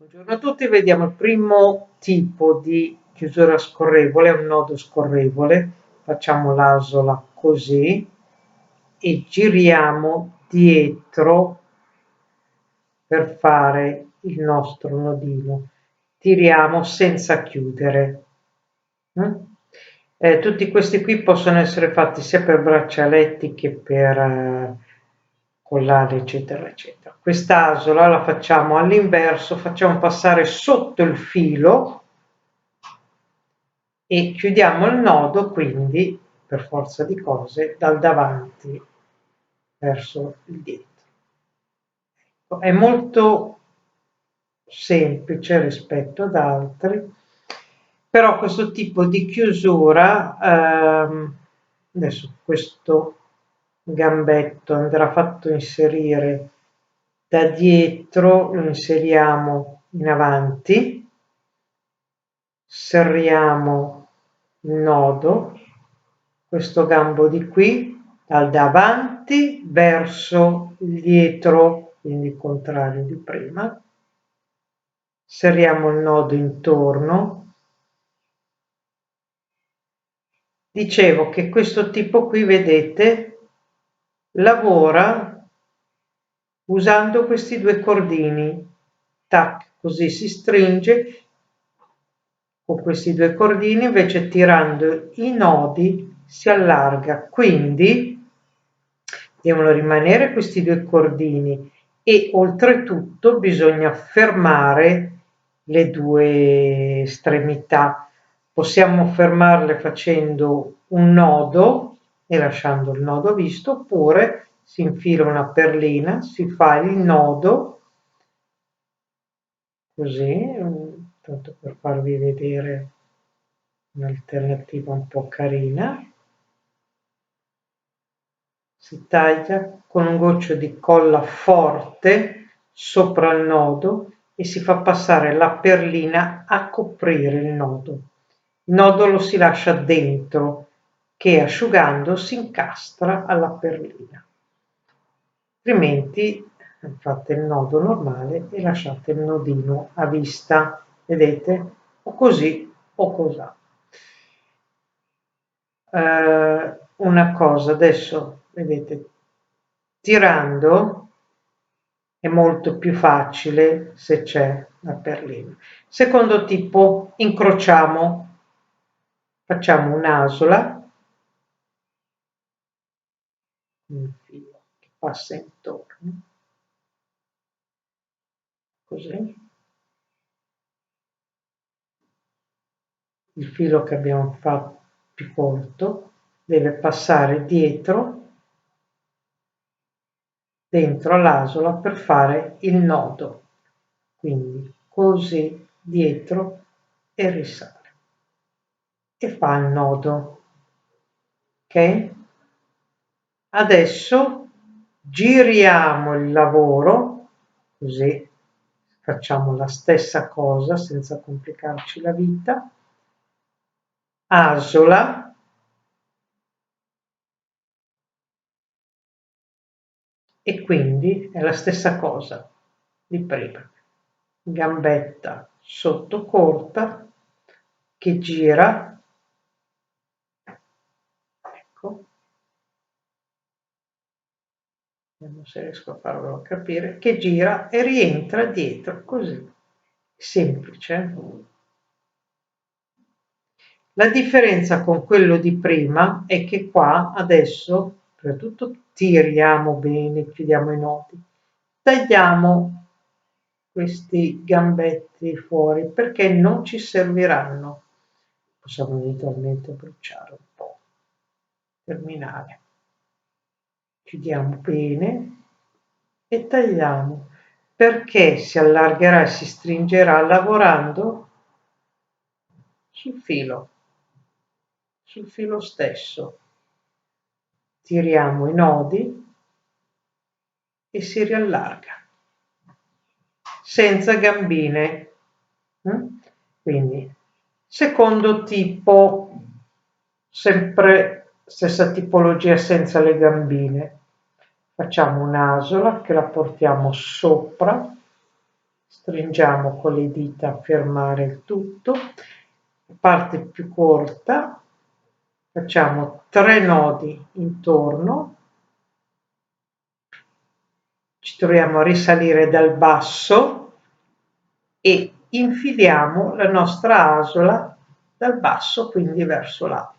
Buongiorno a tutti, vediamo il primo tipo di chiusura scorrevole, un nodo scorrevole. Facciamo l'asola così e giriamo dietro per fare il nostro nodino. Tiriamo senza chiudere. Tutti questi qui possono essere fatti sia per braccialetti che per collare, eccetera, eccetera. Quest'asola la facciamo all'inverso, facciamo passare sotto il filo e chiudiamo il nodo, quindi, per forza di cose, dal davanti verso il dietro. È molto semplice rispetto ad altri, però questo tipo di chiusura, adesso questo gambetto andrà fatto inserire da dietro, lo inseriamo in avanti, serriamo il nodo, questo gambo di qui, dal davanti verso il dietro, quindi il contrario di prima, serriamo il nodo intorno. Dicevo che questo tipo qui, vedete, lavora usando questi due cordini, tac, così si stringe con questi due cordini, invece tirando i nodi si allarga, quindi devono rimanere questi due cordini e oltretutto bisogna fermare le due estremità. Possiamo fermarle facendo un nodo e lasciando il nodo visto, oppure si infila una perlina, si fa il nodo così, tanto per farvi vedere un'alternativa un po' carina. Si taglia con un goccio di colla forte sopra il nodo e si fa passare la perlina a coprire il nodo. Il nodo lo si lascia dentro, che asciugando si incastra alla perlina. Altrimenti fate il nodo normale e lasciate il nodino a vista, vedete? O così o cos'ha. Una cosa, adesso vedete, tirando è molto più facile se c'è la perlina. Secondo tipo, incrociamo, facciamo un'asola, un filo che passa intorno, così. Il filo che abbiamo fatto più corto deve passare dietro, dentro l'asola per fare il nodo. Quindi così dietro e risale. E fa il nodo. Ok? Adesso giriamo il lavoro, così facciamo la stessa cosa senza complicarci la vita. Asola. E quindi è la stessa cosa di prima. Gambetta sotto corta che gira, ecco, vediamo se riesco a farvelo capire, che gira e rientra dietro, così, semplice. La differenza con quello di prima è che qua adesso, prima di tutto, tiriamo bene, chiudiamo i nodi, tagliamo questi gambetti fuori perché non ci serviranno. Possiamo eventualmente bruciare un po'. Terminale. Chiudiamo bene e tagliamo perché si allargherà e si stringerà lavorando sul filo stesso. Tiriamo i nodi e si riallarga senza gambine. Quindi secondo tipo, sempre stessa tipologia senza le gambine, facciamo un'asola che la portiamo sopra stringiamo con le dita a fermare il tutto, la parte più corta, facciamo 3 nodi intorno, ci troviamo a risalire dal basso e infiliamo la nostra asola dal basso, quindi verso l'alto.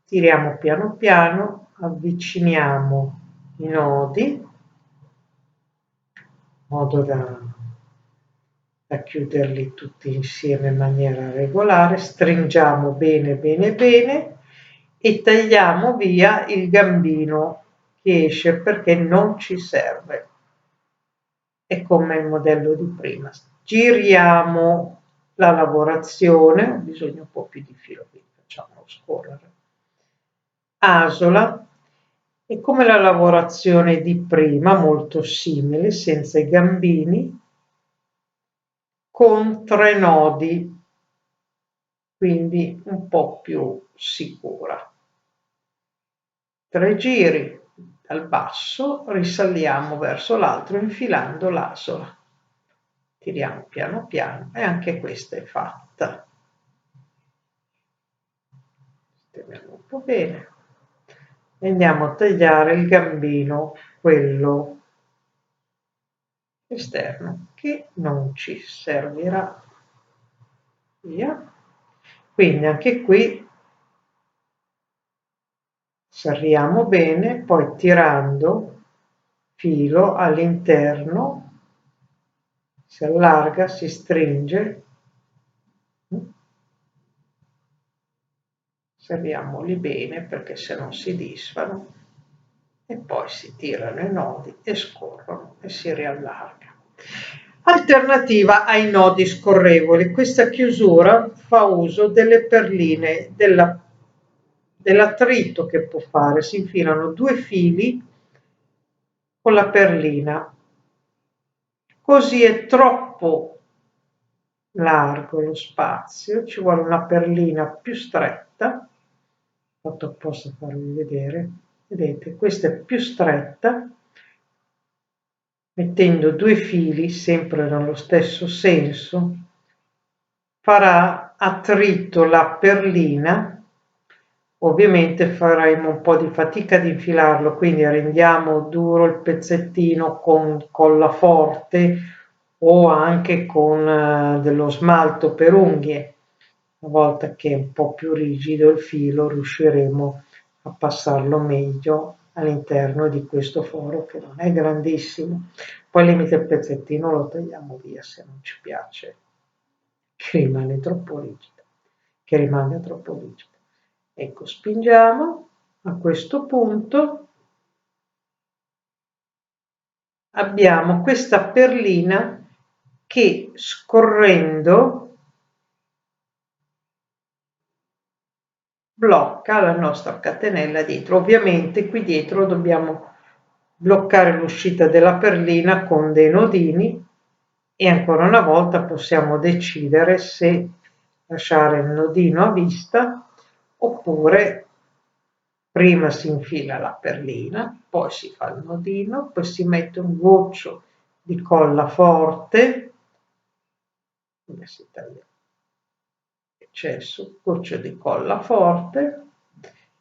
Tiriamo piano piano, avviciniamo i nodi, in modo da chiuderli tutti insieme in maniera regolare, stringiamo bene bene bene e tagliamo via il gambino che esce perché non ci serve. È come il modello di prima. Giriamo la lavorazione, ho bisogno un po' più di filo, quindi facciamolo scorrere. Asola, è come la lavorazione di prima, molto simile, senza i gambini, con 3 nodi, quindi un po' più sicura. 3 giri dal basso, risaliamo verso l'altro infilando l'asola. Tiriamo piano piano e anche questa è fatta. Sistemiamo un po' bene. E andiamo a tagliare il gambino, quello esterno, che non ci servirà. Via. Quindi anche qui serriamo bene, poi tirando filo all'interno si allarga, si stringe, serriamoli bene perché se no si disfano e poi si tirano i nodi e scorrono e si riallarga. Alternativa ai nodi scorrevoli, questa chiusura fa uso delle perline, dell'attrito che può fare, si infilano 2 fili con la perlina, così è troppo largo lo spazio, ci vuole una perlina più stretta, fatto apposta farvi vedere, vedete, questa è più stretta, mettendo 2 fili sempre nello stesso senso, farà attrito la perlina. Ovviamente faremo un po' di fatica ad infilarlo, quindi rendiamo duro il pezzettino con colla forte o anche con dello smalto per unghie. Una volta che è un po' più rigido il filo riusciremo a passarlo meglio all'interno di questo foro che non è grandissimo. Poi al limite il pezzettino lo tagliamo via se non ci piace, che rimane troppo rigido, che rimane troppo rigido. Ecco, spingiamo, a questo punto abbiamo questa perlina che scorrendo blocca la nostra catenella dietro. Ovviamente qui dietro dobbiamo bloccare l'uscita della perlina con dei nodini e ancora una volta possiamo decidere se lasciare il nodino a vista oppure prima si infila la perlina, poi si fa il nodino, poi si mette un goccio di colla forte, come si taglia l'eccesso, goccio di colla forte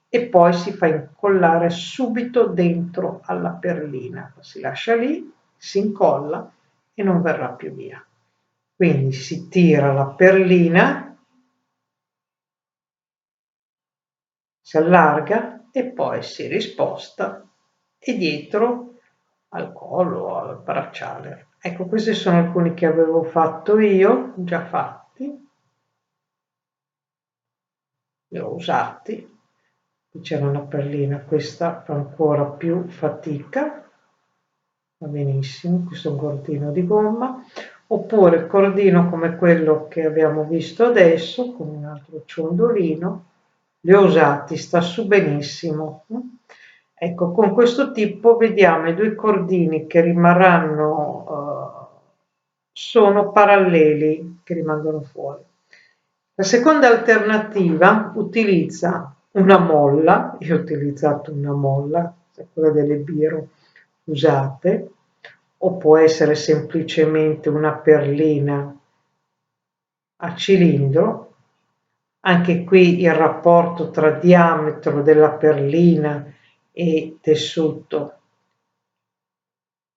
e poi si fa incollare subito dentro alla perlina, si lascia lì, si incolla e non verrà più via. Quindi si tira la perlina, si allarga e poi si risposta e dietro al collo o al bracciale. Ecco, questi sono alcuni che avevo fatto io, già fatti, li ho usati. Qui c'era una perlina, questa fa ancora più fatica, va benissimo, questo è un cordino di gomma, oppure il cordino come quello che abbiamo visto adesso, con un altro ciondolino, li ho usati, sta su benissimo. Ecco, con questo tipo vediamo i 2 cordini che rimarranno, sono paralleli, che rimangono fuori. La seconda alternativa utilizza una molla, io ho utilizzato una molla, quella delle biro usate, o può essere semplicemente una perlina a cilindro. Anche qui il rapporto tra diametro della perlina e tessuto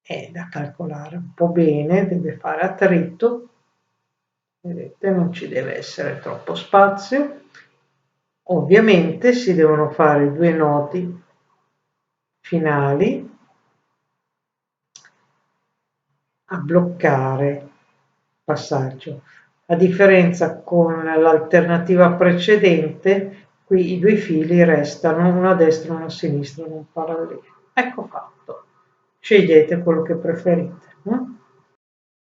è da calcolare un po' bene, deve fare attrito, vedete, non ci deve essere troppo spazio. Ovviamente si devono fare 2 nodi finali a bloccare il passaggio. A differenza con l'alternativa precedente, qui i 2 fili restano uno a destra e uno a sinistra, non paralleli. Ecco fatto. Scegliete quello che preferite.